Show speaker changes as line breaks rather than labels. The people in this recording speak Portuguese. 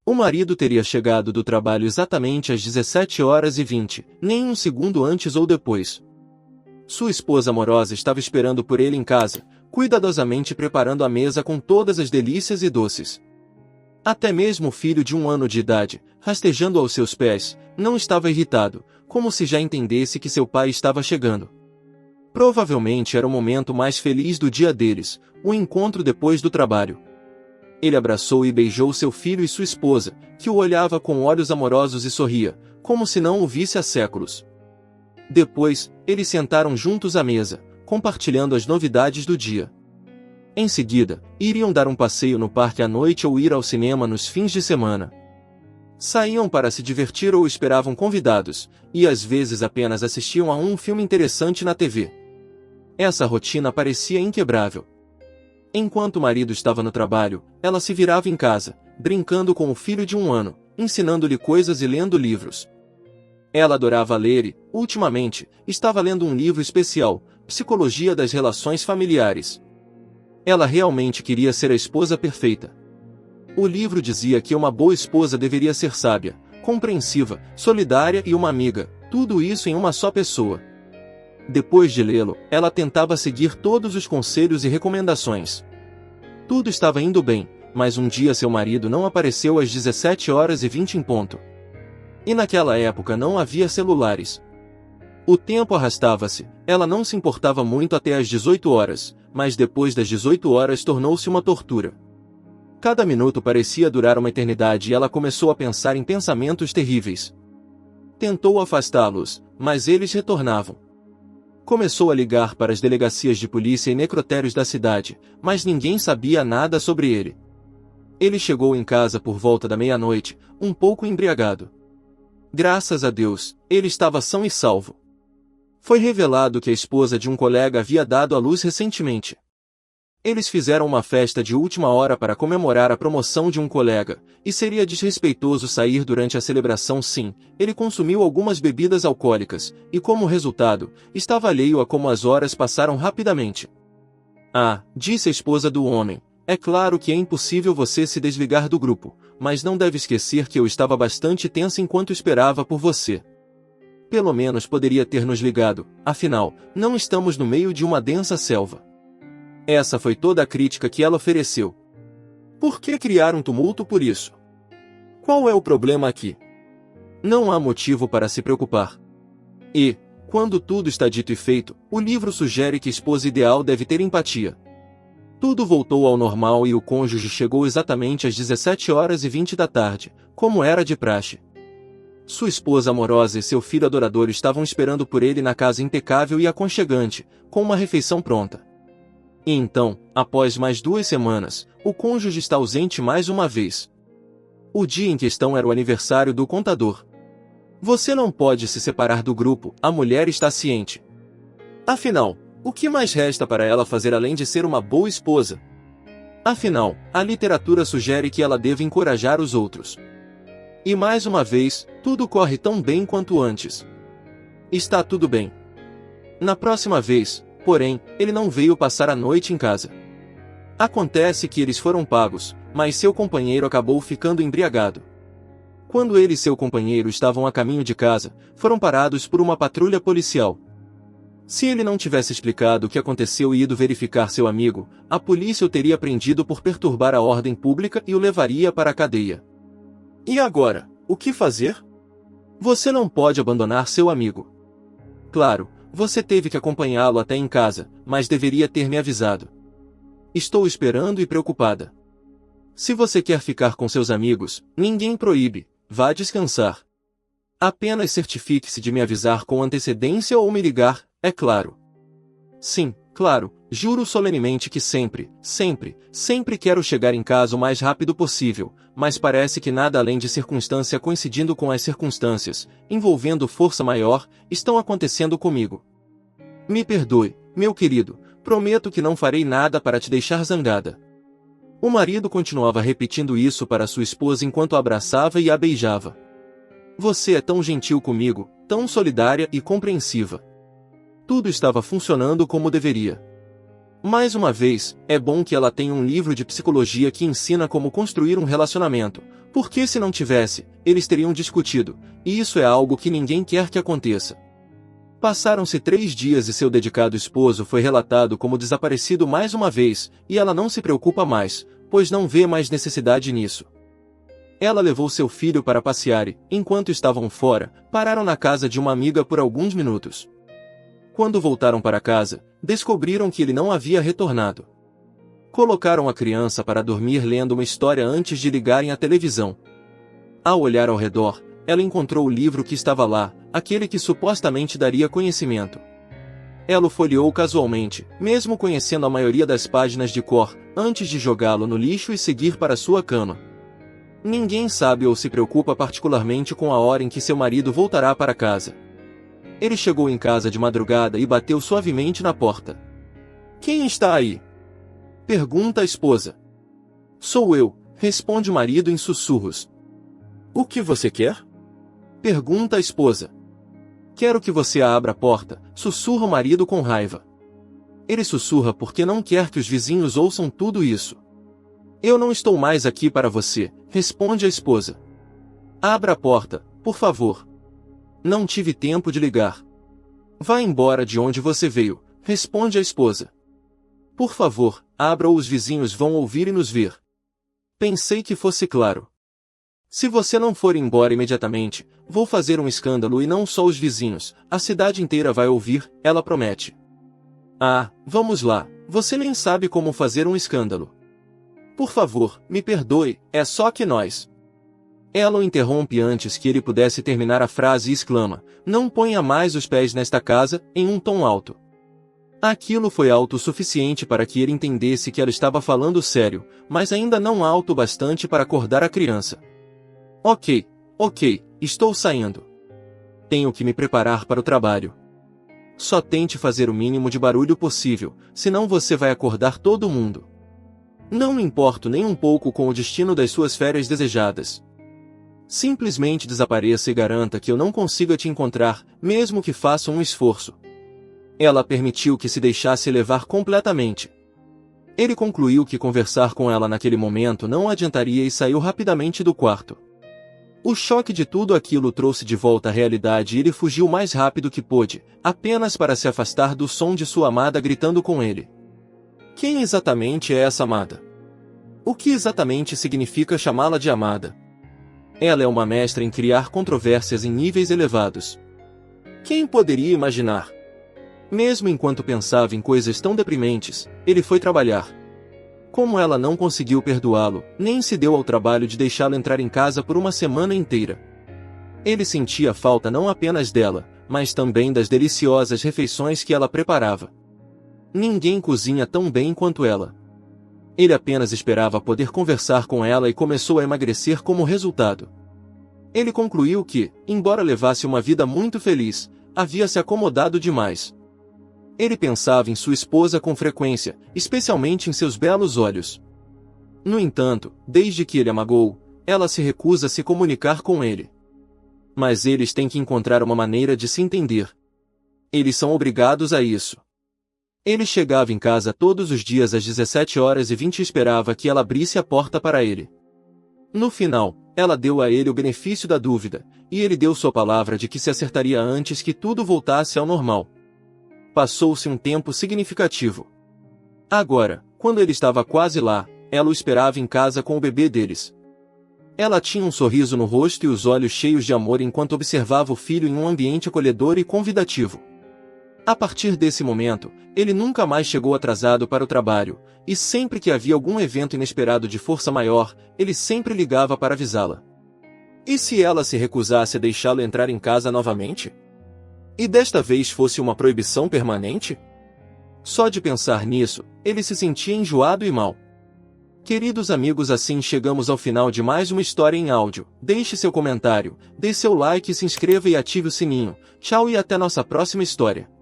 O marido teria chegado do trabalho exatamente às 17h20, nem um segundo antes ou depois. Sua esposa amorosa estava esperando por ele em casa, cuidadosamente preparando a mesa com todas as delícias e doces. Até mesmo o filho de 1 ano de idade, rastejando aos seus pés, não estava irritado, como se já entendesse que seu pai estava chegando. Provavelmente era o momento mais feliz do dia deles, o encontro depois do trabalho. Ele abraçou e beijou seu filho e sua esposa, que o olhava com olhos amorosos e sorria, como se não o visse há séculos. Depois, eles sentaram juntos à mesa, compartilhando as novidades do dia. Em seguida, iriam dar um passeio no parque à noite ou ir ao cinema nos fins de semana. Saíam para se divertir ou esperavam convidados, e às vezes apenas assistiam a um filme interessante na TV. Essa rotina parecia inquebrável. Enquanto o marido estava no trabalho, ela se virava em casa, brincando com o filho de 1 ano, ensinando-lhe coisas e lendo livros. Ela adorava ler e, ultimamente, estava lendo um livro especial, Psicologia das Relações Familiares. Ela realmente queria ser a esposa perfeita. O livro dizia que uma boa esposa deveria ser sábia, compreensiva, solidária e uma amiga, tudo isso em uma só pessoa. Depois de lê-lo, ela tentava seguir todos os conselhos e recomendações. Tudo estava indo bem, mas um dia seu marido não apareceu às 17h20 em ponto. E naquela época não havia celulares. O tempo arrastava-se, ela não se importava muito até às 18 horas, mas depois das 18 horas tornou-se uma tortura. Cada minuto parecia durar uma eternidade e ela começou a pensar em pensamentos terríveis. Tentou afastá-los, mas eles retornavam. Começou a ligar para as delegacias de polícia e necrotérios da cidade, mas ninguém sabia nada sobre ele. Ele chegou em casa por volta da meia-noite, um pouco embriagado. Graças a Deus, ele estava são e salvo. Foi revelado que a esposa de um colega havia dado à luz recentemente. Eles fizeram uma festa de última hora para comemorar a promoção de um colega, e seria desrespeitoso sair durante a celebração sim. Ele consumiu algumas bebidas alcoólicas, e como resultado, estava alheio a como as horas passaram rapidamente. Ah, disse a esposa do homem, é claro que é impossível você se desligar do grupo, mas não deve esquecer que eu estava bastante tensa enquanto esperava por você. Pelo menos poderia ter nos ligado, afinal, não estamos no meio de uma densa selva. Essa foi toda a crítica que ela ofereceu. Por que criar um tumulto por isso? Qual é o problema aqui? Não há motivo para se preocupar. E, quando tudo está dito e feito, o livro sugere que a esposa ideal deve ter empatia. Tudo voltou ao normal e o cônjuge chegou exatamente às 17h20 da tarde, como era de praxe. Sua esposa amorosa e seu filho adorador estavam esperando por ele na casa impecável e aconchegante, com uma refeição pronta. E então, após mais 2 semanas, o cônjuge está ausente mais uma vez. O dia em questão era o aniversário do contador. Você não pode se separar do grupo, a mulher está ciente. Afinal, o que mais resta para ela fazer além de ser uma boa esposa? Afinal, a literatura sugere que ela deve encorajar os outros. E mais uma vez, tudo corre tão bem quanto antes. Está tudo bem. Na próxima vez, porém, ele não veio passar a noite em casa. Acontece que eles foram pagos, mas seu companheiro acabou ficando embriagado. Quando ele e seu companheiro estavam a caminho de casa, foram parados por uma patrulha policial. Se ele não tivesse explicado o que aconteceu e ido verificar seu amigo, a polícia o teria prendido por perturbar a ordem pública e o levaria para a cadeia. E agora, o que fazer? Você não pode abandonar seu amigo. Claro, você teve que acompanhá-lo até em casa, mas deveria ter me avisado. Estou esperando e preocupada. Se você quer ficar com seus amigos, ninguém proíbe, vá descansar. Apenas certifique-se de me avisar com antecedência ou me ligar, é claro. Sim, claro, juro solenemente que sempre quero chegar em casa o mais rápido possível, mas parece que nada além de circunstância coincidindo com as circunstâncias, envolvendo força maior, estão acontecendo comigo. Me perdoe, meu querido, prometo que não farei nada para te deixar zangada. O marido continuava repetindo isso para sua esposa enquanto a abraçava e a beijava. Você é tão gentil comigo, tão solidária e compreensiva. Tudo estava funcionando como deveria. Mais uma vez, é bom que ela tenha um livro de psicologia que ensina como construir um relacionamento, porque se não tivesse, eles teriam discutido, e isso é algo que ninguém quer que aconteça. Passaram-se 3 dias e seu dedicado esposo foi relatado como desaparecido mais uma vez, e ela não se preocupa mais, pois não vê mais necessidade nisso. Ela levou seu filho para passear e, enquanto estavam fora, pararam na casa de uma amiga por alguns minutos. Quando voltaram para casa, descobriram que ele não havia retornado. Colocaram a criança para dormir lendo uma história antes de ligarem a televisão. Ao olhar ao redor, ela encontrou o livro que estava lá, aquele que supostamente daria conhecimento. Ela o folheou casualmente, mesmo conhecendo a maioria das páginas de cor, antes de jogá-lo no lixo e seguir para sua cama. Ninguém sabe ou se preocupa particularmente com a hora em que seu marido voltará para casa. Ele chegou em casa de madrugada e bateu suavemente na porta. "Quem está aí?" pergunta a esposa. "Sou eu", responde o marido em sussurros. "O que você quer?" pergunta a esposa. "Quero que você abra a porta", sussurra o marido com raiva. Ele sussurra porque não quer que os vizinhos ouçam tudo isso. "Eu não estou mais aqui para você", responde a esposa. "Abra a porta, por favor." "Não tive tempo de ligar." "Vá embora de onde você veio", responde a esposa. "Por favor, abra ou os vizinhos vão ouvir e nos ver." "Pensei que fosse claro. Se você não for embora imediatamente, vou fazer um escândalo e não só os vizinhos, a cidade inteira vai ouvir", ela promete. "Ah, vamos lá, você nem sabe como fazer um escândalo." "Por favor, me perdoe, é só que nós..." Ela o interrompe antes que ele pudesse terminar a frase e exclama: "Não ponha mais os pés nesta casa", em um tom alto. Aquilo foi alto o suficiente para que ele entendesse que ela estava falando sério, mas ainda não alto o bastante para acordar a criança. Ok, estou saindo. Tenho que me preparar para o trabalho. Só tente fazer o mínimo de barulho possível, senão você vai acordar todo mundo. Não me importo nem um pouco com o destino das suas férias desejadas. Simplesmente desapareça e garanta que eu não consiga te encontrar, mesmo que faça um esforço." Ela permitiu que se deixasse levar completamente. Ele concluiu que conversar com ela naquele momento não adiantaria e saiu rapidamente do quarto. O choque de tudo aquilo trouxe de volta à realidade e ele fugiu o mais rápido que pôde, apenas para se afastar do som de sua amada gritando com ele. Quem exatamente é essa amada? O que exatamente significa chamá-la de amada? Ela é uma mestra em criar controvérsias em níveis elevados. Quem poderia imaginar? Mesmo enquanto pensava em coisas tão deprimentes, ele foi trabalhar. Como ela não conseguiu perdoá-lo, nem se deu ao trabalho de deixá-lo entrar em casa por uma semana inteira. Ele sentia falta não apenas dela, mas também das deliciosas refeições que ela preparava. Ninguém cozinha tão bem quanto ela. Ele apenas esperava poder conversar com ela e começou a emagrecer como resultado. Ele concluiu que, embora levasse uma vida muito feliz, havia se acomodado demais. Ele pensava em sua esposa com frequência, especialmente em seus belos olhos. No entanto, desde que ele a magoou, ela se recusa a se comunicar com ele. Mas eles têm que encontrar uma maneira de se entender. Eles são obrigados a isso. Ele chegava em casa todos os dias às 17h20 e esperava que ela abrisse a porta para ele. No final, ela deu a ele o benefício da dúvida, e ele deu sua palavra de que se acertaria antes que tudo voltasse ao normal. Passou-se um tempo significativo. Agora, quando ele estava quase lá, ela o esperava em casa com o bebê deles. Ela tinha um sorriso no rosto e os olhos cheios de amor enquanto observava o filho em um ambiente acolhedor e convidativo. A partir desse momento, ele nunca mais chegou atrasado para o trabalho, e sempre que havia algum evento inesperado de força maior, ele sempre ligava para avisá-la. E se ela se recusasse a deixá-lo entrar em casa novamente? E desta vez fosse uma proibição permanente? Só de pensar nisso, ele se sentia enjoado e mal. Queridos amigos, assim chegamos ao final de mais uma história em áudio. Deixe seu comentário, dê seu like, se inscreva e ative o sininho. Tchau e até nossa próxima história.